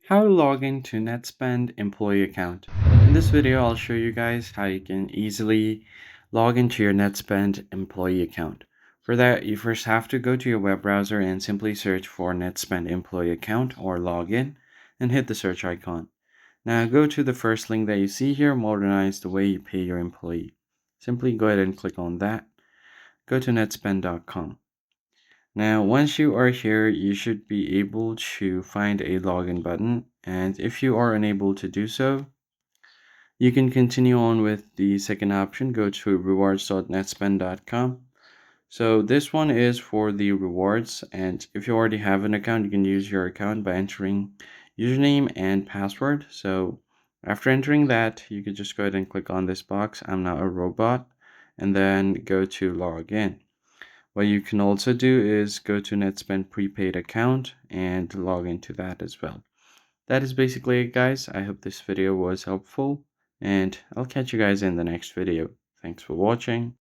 How to log into Netspend Employee Account. In this video, I'll show you guys how you can easily log into your Netspend Employee Account. For that, you first have to go to your web browser and simply search for Netspend Employee Account or login and hit the search icon. Now go to the first link that you see here, Modernize the way you pay your employee. Simply go ahead and click on that. Go to netspend.com. Now, once you are here, you should be able to find a login button. And if you are unable to do so, you can continue on with the second option. Go to rewards.netspend.com. So this one is for the rewards. And if you already have an account, you can use your account by entering username and password. So after entering that, you can just go ahead and click on this box, I'm not a robot, and then go to login. What you can also do is go to Netspend prepaid account and log into that as well. That is basically it, guys. I hope this video was helpful, and I'll catch you guys in the next video. Thanks for watching.